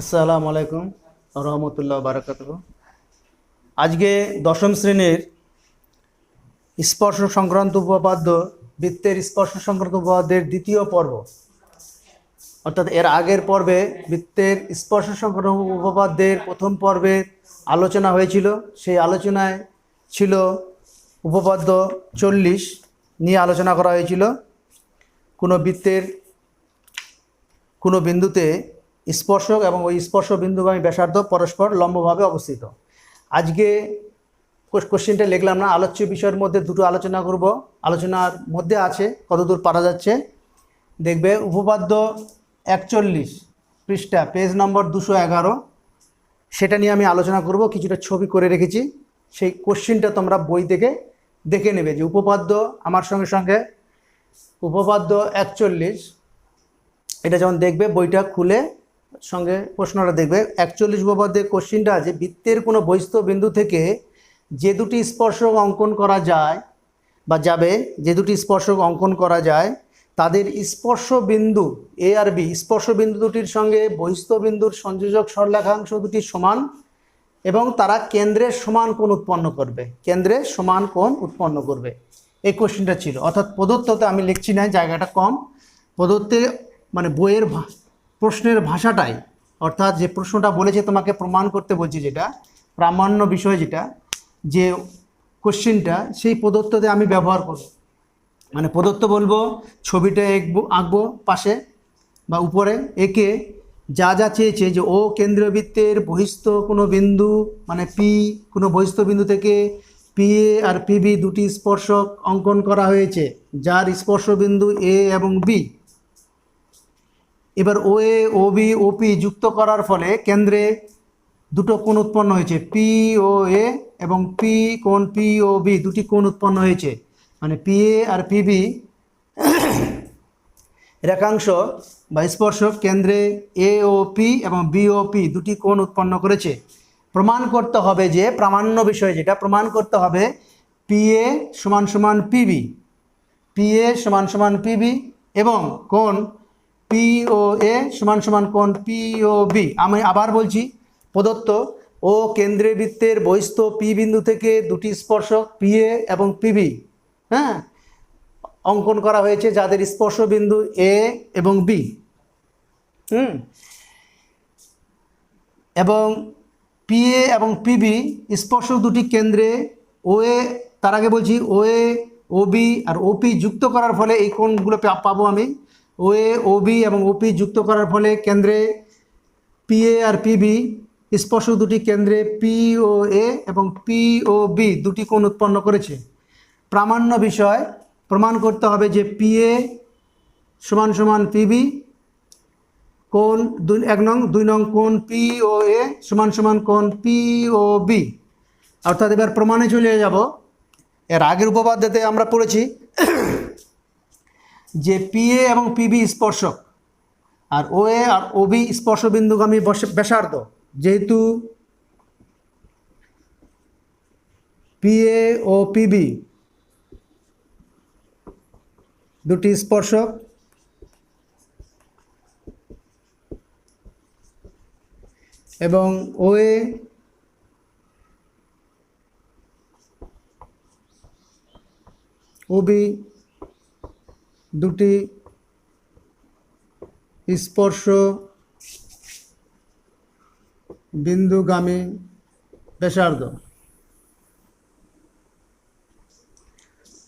আসসালামু আলাইকুম রহমতুল্লাহ বারাকাতুহু। আজকে দশম শ্রেণীর স্পর্শ সংক্রান্ত উপপাদ্য, বৃত্তের স্পর্শ সংক্রান্ত উপপাদ্যের দ্বিতীয় পর্ব, অর্থাৎ এর আগের পর্বে বৃত্তের স্পর্শ সংক্রান্ত উপপাদ্যের প্রথম পর্বে আলোচনা হয়েছিল। সেই আলোচনায় ছিল উপপাদ্য 40 নিয়ে আলোচনা করা হয়েছিল। কোনো বৃত্তের কোনো বিন্দুতে স্পর্শক এবং ওই স্পর্শ বিন্দুগামী ব্যাসার্ধ পরস্পর লম্বভাবে অবস্থিত। আজকে কোশ্চেনটা লিখলাম না, আলোচ্য বিষয়ের মধ্যে দুটো আলোচনা করব। আলোচনার মধ্যে আছে কতদূর পারা যাচ্ছে দেখবে। উপপাদ্য 41 পৃষ্ঠা, পেজ নম্বর 211, সেটা নিয়ে আমি আলোচনা করব। কিছুটা ছবি করে রেখেছি, সেই কোশ্চেনটা তোমরা বই থেকে দেখে নেবে। যে উপপাদ্য আমার সঙ্গে সঙ্গে উপপাদ্য 41, এটা যখন দেখবে বইটা খুলে সঙ্গে প্রশ্নটা দেখবে। 41 উপপাদ্যের কোশ্চেনটা আছে, বৃত্তের কোনো বহিস্থ বিন্দু থেকে যে দুটি স্পর্শক অঙ্কন করা যায় বা যাবে, যে দুটি স্পর্শক অঙ্কন করা যায় তাদের স্পর্শ বিন্দু এ আর বি, স্পর্শ বিন্দু দুটির সঙ্গে বহিস্থ বিন্দুর সংযোজক সরলরেখাংশ দুটি সমান এবং তারা কেন্দ্রের সমান কোণ উৎপন্ন করবে, কেন্দ্রের সমান কোণ উৎপন্ন করবে। এই কোশ্চেনটা ছিল। অর্থাৎ প্রদত্ততে আমি লিখছি না, জায়গাটা কম। প্রদত্তে মানে বইয়ের প্রশ্নের ভাষাটাই, অর্থাৎ যে প্রশ্নটা বলেছে তোমাকে প্রমাণ করতে বলছি, যেটা প্রামাণ্য বিষয়, যেটা যে কোশ্চেনটা, সেই প্রদত্ততে আমি ব্যবহার করব। মানে প্রদত্ত বলবো, ছবিটা আঁকবো পাশে বা উপরে, একে যা যা চেয়েছে যে ও কেন্দ্রীয় বৃত্তের বহিস্থ কোনো বিন্দু মানে পি, কোনো বহিস্থ বিন্দু থেকে পি এ আর পিবি দুটি স্পর্শক অঙ্কন করা হয়েছে, যার স্পর্শ বিন্দু এ এবং বি। এবার ও এ ও বি ও পি যুক্ত করার ফলে কেন্দ্রে দুটো কোণ উৎপন্ন হয়েছে, পি ও এ এবং পি কোণ পি ও বি দুটি কোণ উৎপন্ন হয়েছে। মানে পি এ আর পিবি রেখাংশ বা স্পর্শক কেন্দ্রে এ ও পি এবং বি ও পি দুটি কোণ উৎপন্ন করেছে। প্রমাণ করতে হবে যে, প্রামাণ্য বিষয় যেটা, প্রমাণ করতে হবে পি এ সমান সমান পিবি, পি এ সমান সমান পিবি এবং কোণ পি ও এ সমান সমান কোণ পি ও বি। আমি আবার বলছি, প্রদত্ত ও কেন্দ্রীয় বৃত্তের বহিস্থ পি বিন্দু থেকে দুটি স্পর্শক পি এ এবং পিবি অঙ্কন করা হয়েছে, যাদের স্পর্শ বিন্দু এ এবং বি। এবং পি এ এবং পিবি স্পর্শক দুটি কেন্দ্রে ও এ, তার আগে বলছি ও এ ও বি আর ওপি যুক্ত করার ফলে এই কোণগুলো পাবো আমি। ও এ ও বি এবং ওপি যুক্ত করার ফলে কেন্দ্রে পি এ আর পিবি স্পর্শক দুটি কেন্দ্রে পি ও এ এবং পি ও বি দুটি কোণ উৎপন্ন করেছে। প্রামাণ্য বিষয়, প্রমাণ করতে হবে যে পি এ সমান সমান পিবি, কোণ 1 নং, 2 নং কোণ পি ও এ সমান সমান কোণ পি ও বি। অর্থাৎ এবার প্রমাণে চলে যাব। এর আগের উপপাদ্যতে আমরা পড়েছি যে পি এ এবং পিবি স্পর্শক আর ও এ আর ও বি স্পর্শ বিন্দুগামী ব্যাসার্ধ। যেহেতু পি এ ও পিবি দুটি স্পর্শক এবং ও এ ও বি দুটি স্পর্শ বিন্দুগামী ব্যাসার্ধ।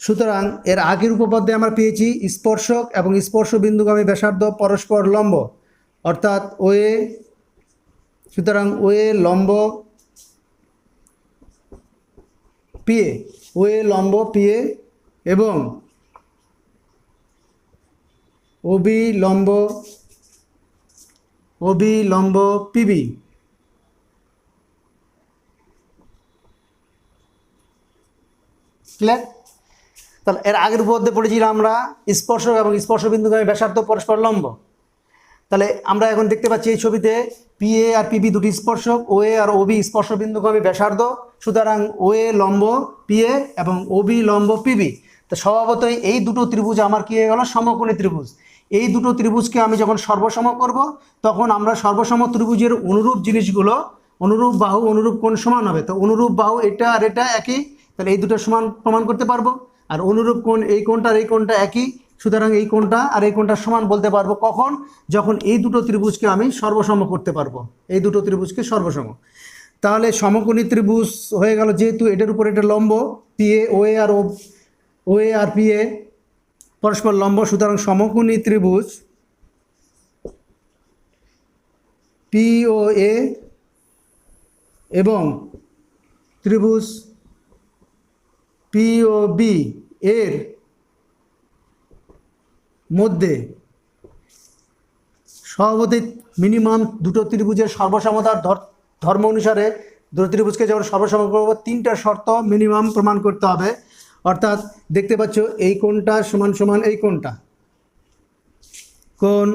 সুতরাং এর আগের উপপাদ্যে আমরা পেয়েছি স্পর্শক এবং স্পর্শ বিন্দুগামী ব্যাসার্ধ পরস্পর লম্ব, অর্থাৎ ও এ, সুতরাং ও এ লম্ব পি এ, ও এ লম্ব পি এ এবং ও বি লম্ব পিবি। ক্লিয়ার? তাহলে এর আগের উপপাদ্যে পড়েছিলাম আমরা স্পর্শক এবং স্পর্শ বিন্দুগামী ব্যাসার্ধ পরস্পর লম্ব। তাহলে আমরা এখন দেখতে পাচ্ছি এই ছবিতে পি এ আর পিবি দুটি স্পর্শক, ও এ আর ও বি স্পর্শ বিন্দুগামী ব্যাসার্ধ। সুতরাং ও এ লম্ব পি এ এবং ও বি লম্ব পিবি। তো স্বভাবতই এই দুটো ত্রিভুজ আমার কি হয়ে গেল, সমকোণী ত্রিভুজ। এই দুটো ত্রিভুজকে আমি যখন সর্বসম করব তখন আমরা সর্বসম ত্রিভুজের অনুরূপ জিনিসগুলো, অনুরূপ বাহু অনুরূপ কোণ সমান হবে। তো অনুরূপ বাহু এটা আর এটা একই, তাহলে এই দুটো সমান প্রমাণ করতে পারবো। আর অনুরূপ কোণ এই কোণটা আর এই কোণটা একই, সুতরাং এই কোণটা আর এই কোণটা সমান বলতে পারবো কখন, যখন এই দুটো ত্রিভুজকে আমি সর্বসম করতে পারবো, এই দুটো ত্রিভুজকে সর্বসম। তাহলে সমকোণী ত্রিভুজ হয়ে গেল, যেহেতু এটার উপর এটা লম্ব, পিএ ওএ আর পিএ পরস্পর লম্ব, সুতরাং সমকোণী ত্রিভুজ পিওএ এবং ত্রিভুজ পিওবি এর মধ্যে স্বভাবতই মিনিমাম দুটো ত্রিভুজের সর্বসমতার ধর্ম অনুসারে দুটো ত্রিভুজকে যখন সর্বসম করবো 3টা শর্ত মিনিমাম প্রমাণ করতে হবে। অর্থাৎ দেখতে পাচ্ছ এই কোণটা সমান সমান এই কোণটা, কোণ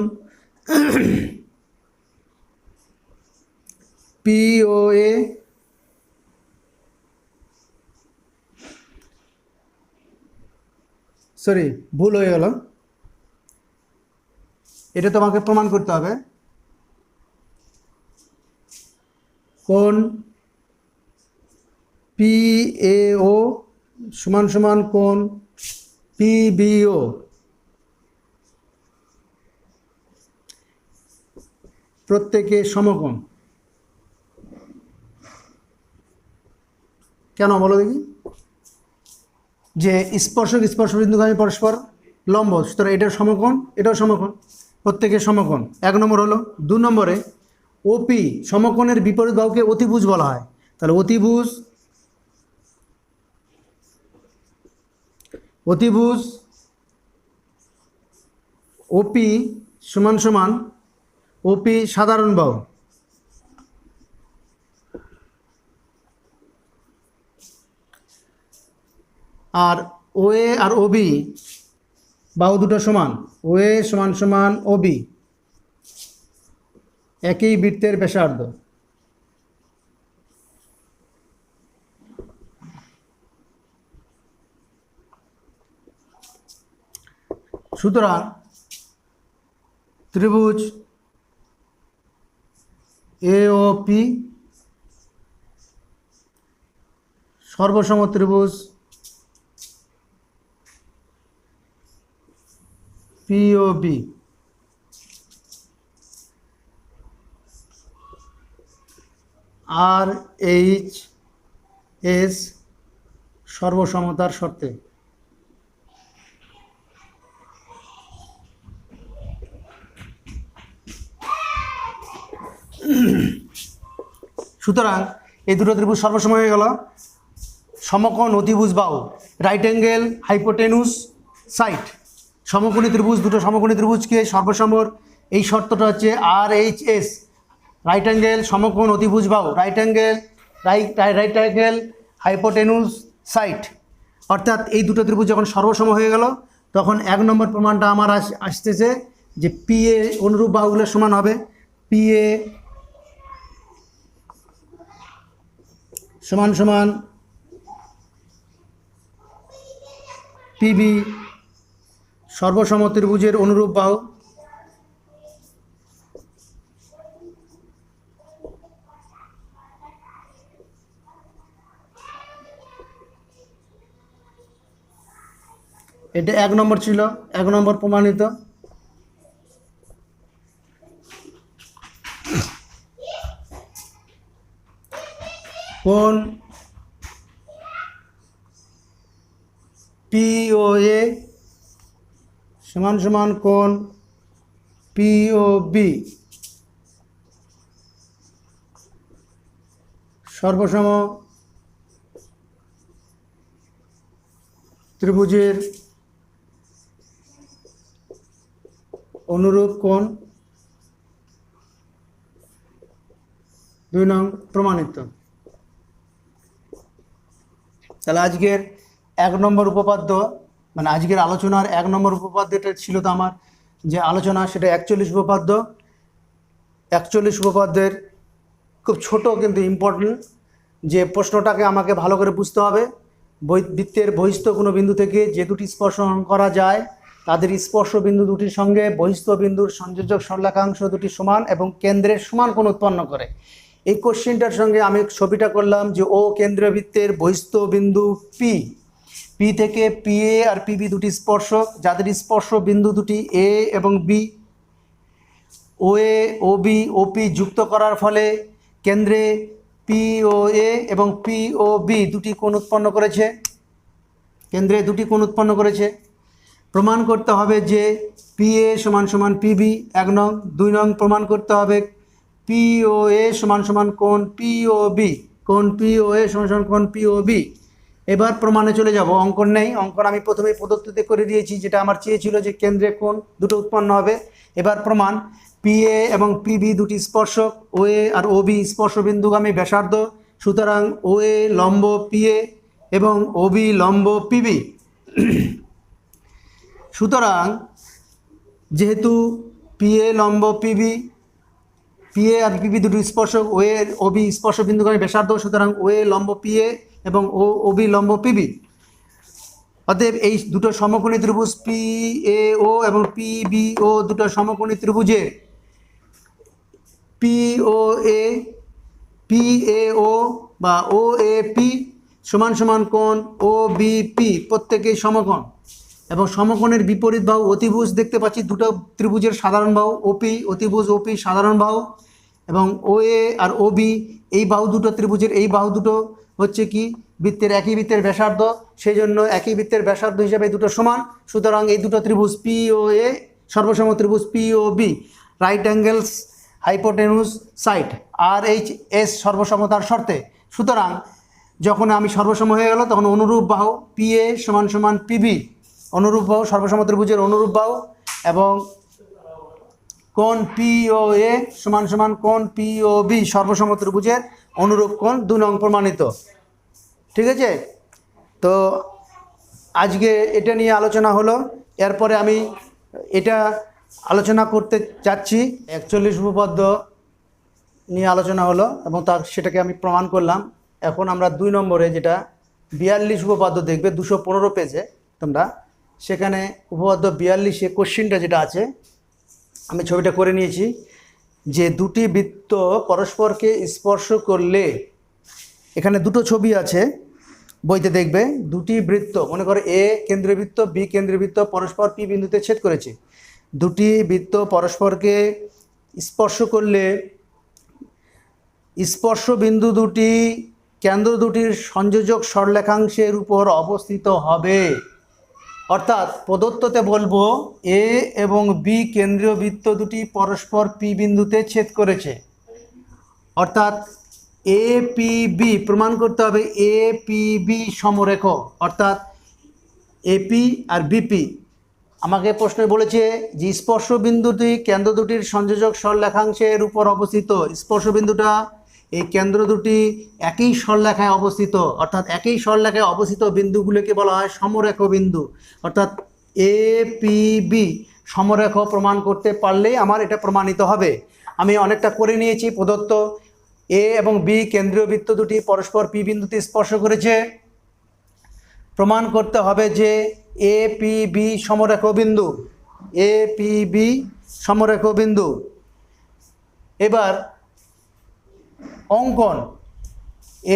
পিওএ সরি ভুল হয়ে গেল, এটা তোমাকে প্রমাণ করতে হবে। কোণ পিএও সমান সমান কোণ পিবিও, প্রত্যেকে সমকোণ। কেন বলো দেখি? যে স্পর্শক স্পর্শবিন্দুগামী পরস্পর লম্ব, সুতরাং এটার সমকোণ এটাও সমকোণ, প্রত্যেকের সমকোণ। 1 নম্বর হলো। 2 নম্বরে ওপি সমকোণের বিপরীত বাহুকে অতিভুজ বলা হয়। তাহলে অতিভুজ ওপি সমান সমান ওপি সাধারণ বাহু, আর ওএ আর ওবি বাহু দুটো সমান, ওএ সমান সমান ওবি একই বৃত্তের ব্যাসার্ধ। সুতরাং ত্রিভুজ এওপি সর্বসম ত্রিভুজ পিওবি আর এইচ এস সর্বসমতার শর্তে। সুতরাং এই দুটো ত্রিভুজ সর্বসম হয়ে গেল। সমকোণ অতিভুজ বাহু, রাইট অ্যাঙ্গেল হাইপোটেনুস সাইড, সমকোণী ত্রিভুজ, দুটো সমকোণী ত্রিভুজকে সর্বসমর এই শর্তটা হচ্ছে RHS, রাইট অ্যাঙ্গেল সমকোণ অতিভুজ বাহু, রাইট অ্যাঙ্গেল হাইপোটেনুস সাইড। অর্থাৎ এই দুটো ত্রিভুজ যখন সর্বসম হয়ে গেল তখন 1 নম্বর প্রমাণটা আমার আসতেছে যে পিএ অনুরূপ বাহুগুলো সমান হবে, পিএ সমান সমান পিবি সর্বসম ত্রিভুজের অনুরূপ বাহু। এটা 1 নম্বর ছিল, 1 নম্বর প্রমাণিত। কোণ পিওএ সমান সমান কোণ পিওবি সর্বসম ত্রিভুজের অনুরূপ কোণ। 2 নং প্রমাণিত। তাহলে আজকের 1 নম্বর উপপাদ্য, মানে আজকের আলোচনার 1 নম্বর উপপাদ্যটা ছিল তো আমার যে আলোচনা, সেটা 41 উপপাদ্য। 41 উপপাদ্যের খুব ছোট কিন্তু ইম্পর্টেন্ট, যে প্রশ্নটাকে আমাকে ভালো করে বুঝতে হবে। বৃত্তের বহিস্থ কোনো বিন্দু থেকে যে দুটি স্পর্শ করা যায় তাদের স্পর্শ বিন্দু দুটির সঙ্গে বহিস্থ বিন্দুর সংযোজক সরলরেখাংশ দুটি সমান এবং কেন্দ্রের সমান কোণ উৎপন্ন করে। এই কোশ্চেনটার সঙ্গে আমি ছবিটা করলাম যে ও কেন্দ্রীয় বৃত্তের বহিস্থ বিন্দু পি, পি থেকে পি এ আর পিবি দুটি স্পর্শক, যাদের স্পর্শ বিন্দু দুটি এ এবং বি। ও এ ও বি ও পি যুক্ত করার ফলে কেন্দ্রে পি ও এ এবং পি ও বি দুটি কোণ উৎপন্ন করেছে, কেন্দ্রে দুটি কোণ উৎপন্ন করেছে। প্রমাণ করতে হবে যে পি এ সমান সমান পিবি 1 নং। 2 নং প্রমাণ করতে হবে পি ও এ সমান সমান কোণ পি ও বি, কোণ পি ও এ সমান সমান কোণ পি ও বি। এবার প্রমাণে চলে যাব। অঙ্কন নেই, অঙ্কন আমি প্রথমেই প্রদত্ততে করে দিয়েছি, যেটা আমার চেয়েছিল যে কেন্দ্রে কোণ দুটো উৎপন্ন হবে। এবার প্রমাণ, পি এ এবং পিবি দুটি স্পর্শক, ও এ আর ও বি স্পর্শবিন্দুগামী ব্যাসার্ধ, সুতরাং ও এ লম্ব পি এ এবং ও বি লম্ব পিবি। সুতরাং যেহেতু পি এ লম্ব পিবি, পি এ আর পিবি দুটি স্পর্শক, ও এ ও বি স্পর্শবিন্দুগামী ব্যাসার্ধ, সুতরাং ও এ লম্ব পি এ এবং ও বি লম্ব পিবি। অতএব এই দুটো সমকোণী ত্রিভুজ পি এ ও এবং পি বি ও দুটো সমকোণী ত্রিভুজে P O A, P A ও বা ও এ পি সমান সমান কোণ ও বি পি প্রত্যেকেই সমকোণ, এবং সমকোণের বিপরীত বাহু অতিভুজ দেখতে পাচ্ছি দুটো ত্রিভুজের সাধারণ বাহু ওপি, অতিভুজ ওপি সাধারণ বাহু, এবং ও এ আর ও বি এই বাহু দুটো ত্রিভুজের এই বাহু দুটো হচ্ছে কি বৃত্তের একই বৃত্তের ব্যাসার্ধ, সেই জন্য একই বৃত্তের ব্যাসার্ধ হিসাবে দুটো সমান। সুতরাং এই দুটো ত্রিভুজ পি ও এ সর্বসম ত্রিভুজ পি ও বি, রাইট অ্যাঙ্গেলস হাইপোটেনুস সাইড, আর এইচ এস সর্বসমতার শর্তে। সুতরাং যখন আমি সর্বসম হয়ে গেল তখন অনুরূপ বাহু পি এ সমান সমান পিবি, অনুরূপ বাহু সর্বসম ত্রিভুজের অনুরূপ বাহু, এবং কোণ পি ও এ সমান সমান কোণ পি ও বি সর্বসম ত্রিভুজের অনুরূপ কোণ। 2 নং প্রমাণিত। ঠিক আছে, তো আজকে এটা নিয়ে আলোচনা হলো। এরপরে আমি এটা আলোচনা করতে যাচ্ছি 41 উপপাদ্য নিয়ে আলোচনা হলো এবং সেটাকে আমি প্রমাণ করলাম। এখন আমরা 2 নম্বরে যেটা 42 উপপাদ্য দেখবে 215 পেজে তোমরা, সেখানে উপপাদ্য 42-এ কোশ্চিনটা যেটা আছে আমি ছবিটা করে নিয়েছি, যে দুটি বৃত্ত পরস্পরকে স্পর্শ করলে, এখানে দুটো ছবি আছে বইতে দেখবে, দুটি বৃত্ত মনে করো এ কেন্দ্রীয় বৃত্ত বি কেন্দ্রীয় বৃত্ত পরস্পর পি বিন্দুতে ছেদ করেছে। দুটি বৃত্ত পরস্পরকে স্পর্শ করলে স্পর্শ বিন্দু দুটি কেন্দ্র দুটির সংযোজক সরলরেখাংশের উপর অবস্থিত হবে। অর্থাৎ প্রদত্ততে বলবো এ এবং বি কেন্দ্রীয় বৃত্ত দুটি পরস্পর পি বিন্দুতে ছেদ করেছে, অর্থাৎ এ পি বি প্রমাণ করতে হবে এ পি বি সমরেখ, অর্থাৎ এপি আর বিপি। আমাকে প্রশ্নে বলেছে যে স্পর্শ বিন্দুটি কেন্দ্র দুটির সংযোজক সরলরেখাংশের উপর অবস্থিত। স্পর্শ বিন্দুটা এই কেন্দ্র দুটি একই সরলরেখায় অবস্থিত, অর্থাৎ একই সরলরেখায় অবস্থিত বিন্দুগুলোকে বলা হয় সমরেখ বিন্দু। অর্থাৎ এ পি বি সমরেখ প্রমাণ করতে পারলেই আমার এটা প্রমাণিত হবে। আমি অনেকটা করে নিয়েছি। প্রদত্ত এ এবং বি কেন্দ্রীয় বৃত্ত দুটি পরস্পর পি বিন্দুতে স্পর্শ করেছে, প্রমাণ করতে হবে যে এ পি বি সমরেখ বিন্দু, এ পি বি সমরেখ বিন্দু। এবার অঙ্কন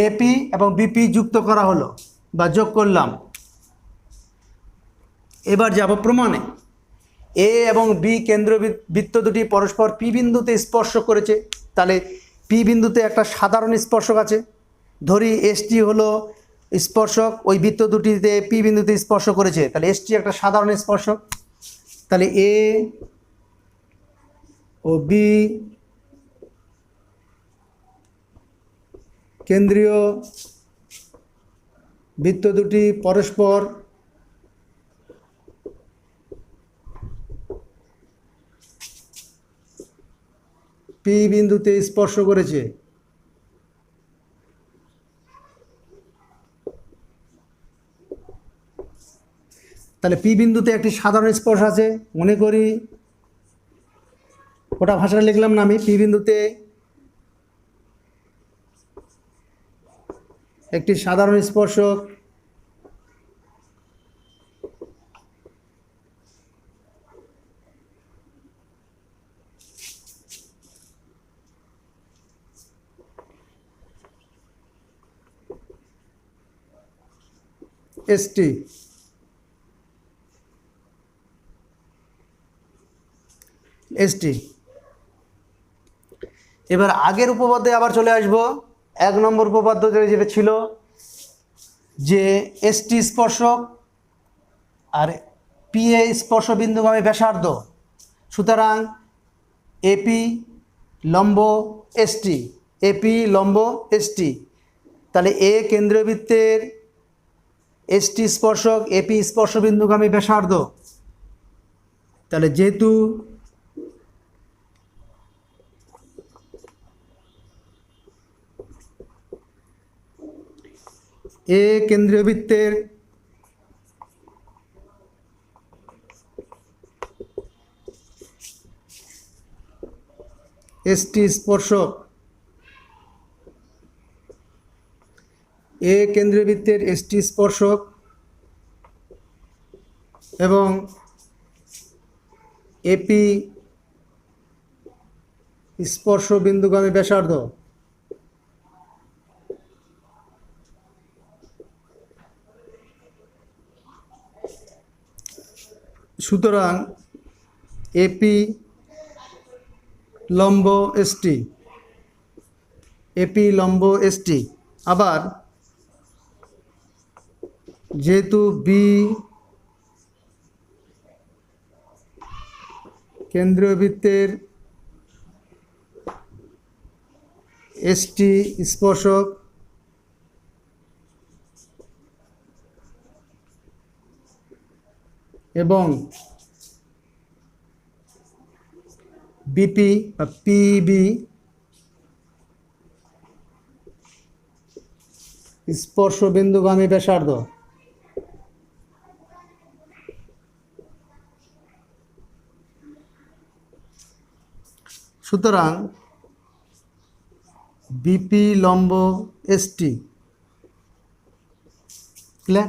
এপি এবং বিপি যুক্ত করা হলো বা যোগ করলাম। এবার যাব প্রমাণে। এ এবং বি কেন্দ্র বৃত্ত দুটি পরস্পর পি বিন্দুতে স্পর্শ করেছে, তাহলে পি বিন্দুতে একটা সাধারণ স্পর্শক আছে, ধরি এসটি হলো স্পর্শক, ওই বৃত্ত দুটিতে পি বিন্দুতে স্পর্শ করেছে, তাহলে এসটি একটা সাধারণ স্পর্শক। তাহলে এ ও বি কেন্দ্রীয় বৃত্ত দুটি পরস্পর পি বিন্দুতে স্পর্শ করেছে। তাহলে পি বিন্দুতে একটি সাধারণ স্পর্শ আছে, মনে করি ওটা ভাষায় লিখলাম না আমি। পি বিন্দুতে একটি সাধারণ স্পর্শক এসটি। এসটি। এবার আগের উপপাদ্যে আবার চলে আসব। 1 নম্বর উপপাদ্য যেটা ছিল যে এসটি স্পর্শক আর পিএ স্পর্শবিন্দুগামী ব্যাসার্ধ, সুতরাং এপি লম্ব এসটি, এপি লম্ব এসটি। তাহলে এ কেন্দ্রবৃত্তের এসটি স্পর্শক এপি স্পর্শবিন্দুগামী ব্যাসার্ধ, তাহলে যেহেতু এ কেন্দ্রীয় বৃত্তের এসটি স্পর্শক, এ কেন্দ্রীয় বৃত্তের এসটি স্পর্শক এবং এপি স্পর্শ বিন্দুগামী ব্যাসার্ধ, সুতরাং এপি লম্ব এসটি, এপি লম্ব এসটি। আবার যেহেতু বি কেন্দ্রীয় বৃত্তের এসটি স্পর্শক এবং বিপি বা পিবি স্পর্শবিন্দুগামী ব্যাসার্ধ, সুতরাং বিপি লম্ব এসটি। ক্লিয়ার?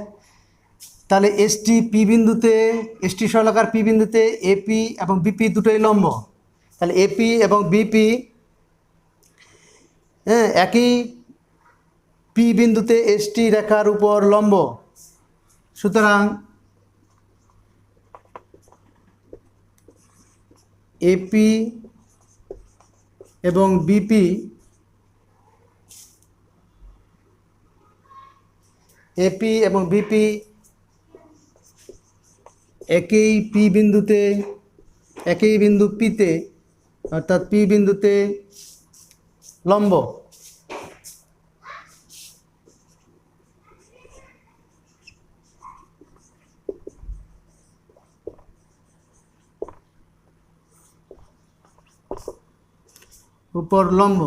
তাহলে এসটি পি বিন্দুতে, এসটি সরলাকার পি বিন্দুতে এপি এবং বিপি দুটোই লম্ব। তাহলে এপি এবং বিপি একই পি বিন্দুতে এসটি রেখার উপর লম্ব, সুতরাং এপি এবং বিপি এপি এবং বিপি একই পি বিন্দুতে, একই বিন্দু পিতে অর্থাৎ পি বিন্দুতে লম্ব। উপর লম্ব।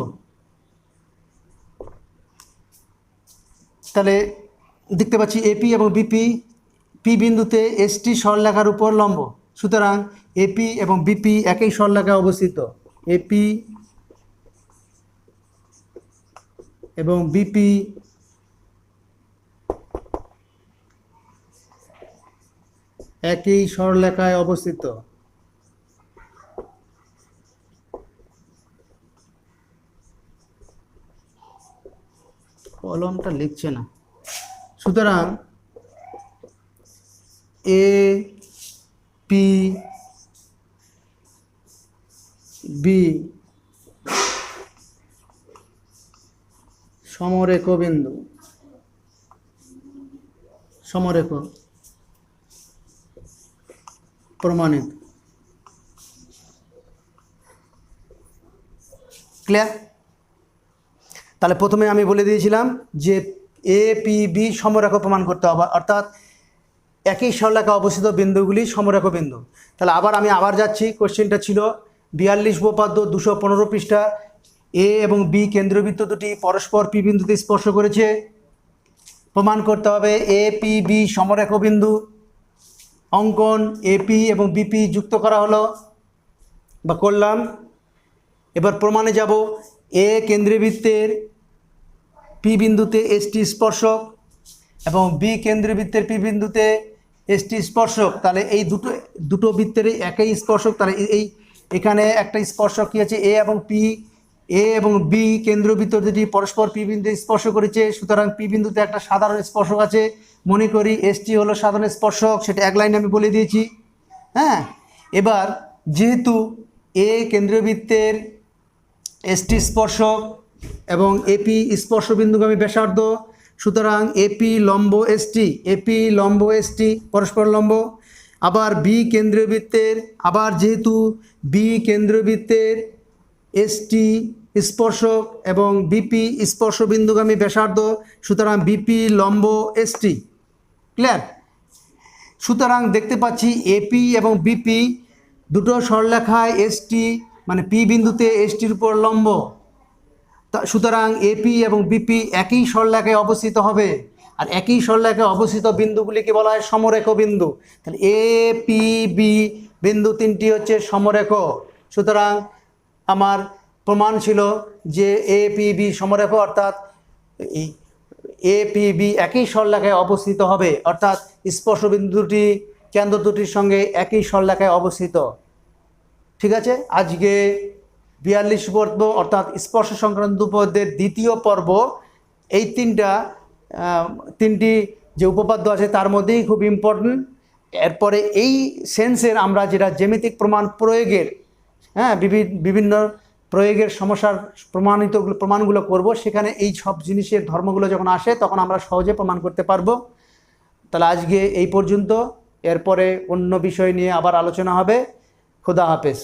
তাহলে দেখতে পাচ্ছি এপি এবং বিপি পি বিন্দুতে এসটি সরলরেখার উপর লম্ব, সুতরাং এপি এবং বিপি একই সরলরেখায় অবস্থিত। এপি এবং বিপি একই সরলরেখায় অবস্থিত। কলমটা লিখছে না। সুতরাং এ পি বি সমরেখ বিন্দু, সমরেখ প্রমাণিত। ক্লিয়ার? তাহলে প্রথমে আমি বলে দিয়েছিলাম যে এ পি বি সমরেখ প্রমাণ করতে হবে, অর্থাৎ একই সরলরেখা অবস্থিত বিন্দুগুলি সমরেখ বিন্দু। তাহলে আমি আবার যাচ্ছি। কোশ্চেনটা ছিল 42 উপপাদ্য 215 পৃষ্ঠা। এ এবং বি কেন্দ্রবৃত্ত দুটি পরস্পর পি বিন্দুতে স্পর্শ করেছে, প্রমাণ করতে হবে এ পি বি সমরেখ বিন্দু। অঙ্কন এপি এবং বিপি যুক্ত করা হলো বা করলাম। এবার প্রমাণে যাব। এ কেন্দ্রবৃত্তের পি বিন্দুতে এসটি স্পর্শক এবং বি কেন্দ্রবৃত্তের পি বিন্দুতে এসটি স্পর্শক। তাহলে এই দুটো বৃত্তের একই স্পর্শক। তাহলে এখানে একটা স্পর্শক কী আছে, এ এবং পি এ এবং বি কেন্দ্রবৃত্ত দুটি পরস্পর পি বিন্দুতে স্পর্শ করেছে, সুতরাং পি বিন্দুতে একটা সাধারণ স্পর্শক আছে। মনে করি এসটি হলো সাধারণ স্পর্শক, সেটা এক লাইনে আমি বলে দিয়েছি। হ্যাঁ, এবার যেহেতু এ কেন্দ্রবৃত্তের এসটি স্পর্শক এবং এপি স্পর্শবিন্দুগামী ব্যাসার্ধ, সুতরাং এপি লম্ব এসটি, এপি লম্ব এসটি পরস্পর লম্ব। আবার বি কেন্দ্রবৃত্তের, আবার যেহেতু বি কেন্দ্রবৃত্তের এসটি স্পর্শক এবং বিপি স্পর্শবিন্দুগামী ব্যাসার্ধ, সুতরাং বিপি লম্ব এসটি। ক্লিয়ার? সুতরাং দেখতে পাচ্ছি এপি এবং বিপি দুটো সরলরেখায় এসটি মানে পি বিন্দুতে এসটির উপর লম্ব, সুতরাং এপি এবং বিপি একই সরলরেখায় অবস্থিত হবে। আর একই সরলরেখায় অবস্থিত বিন্দুগুলিকে বলা হয় সমরেখ বিন্দু। তাহলে এ পি বি বিন্দু তিনটি হচ্ছে সমরেখ। সুতরাং আমার প্রমাণ ছিল যে এ পি বি সমরেখ, অর্থাৎ এ পি বি একই সরলরেখায় অবস্থিত হবে, অর্থাৎ স্পর্শ বিন্দুটি কেন্দ্র দুটির সঙ্গে একই সরলরেখায় অবস্থিত। ঠিক আছে, আজকে 42 পর্ব অর্থাৎ স্পর্শ সংক্রান্ত উপপাদ্যের দ্বিতীয় পর্ব, এই তিনটি যে উপপাদ্য আছে তার মধ্যেই খুব ইম্পর্টেন্ট। এরপরে এই সেন্সের আমরা যেটা জ্যামিতিক প্রমাণ প্রয়োগের, হ্যাঁ, বিভিন্ন প্রয়োগের সমস্যার প্রমাণগুলো করব, সেখানে এই সব জিনিসের ধর্মগুলো যখন আসে তখন আমরা সহজে প্রমাণ করতে পারবো। তাহলে আজকে এই পর্যন্ত, এরপরে অন্য বিষয় নিয়ে আবার আলোচনা হবে। খোদা হাফেজ।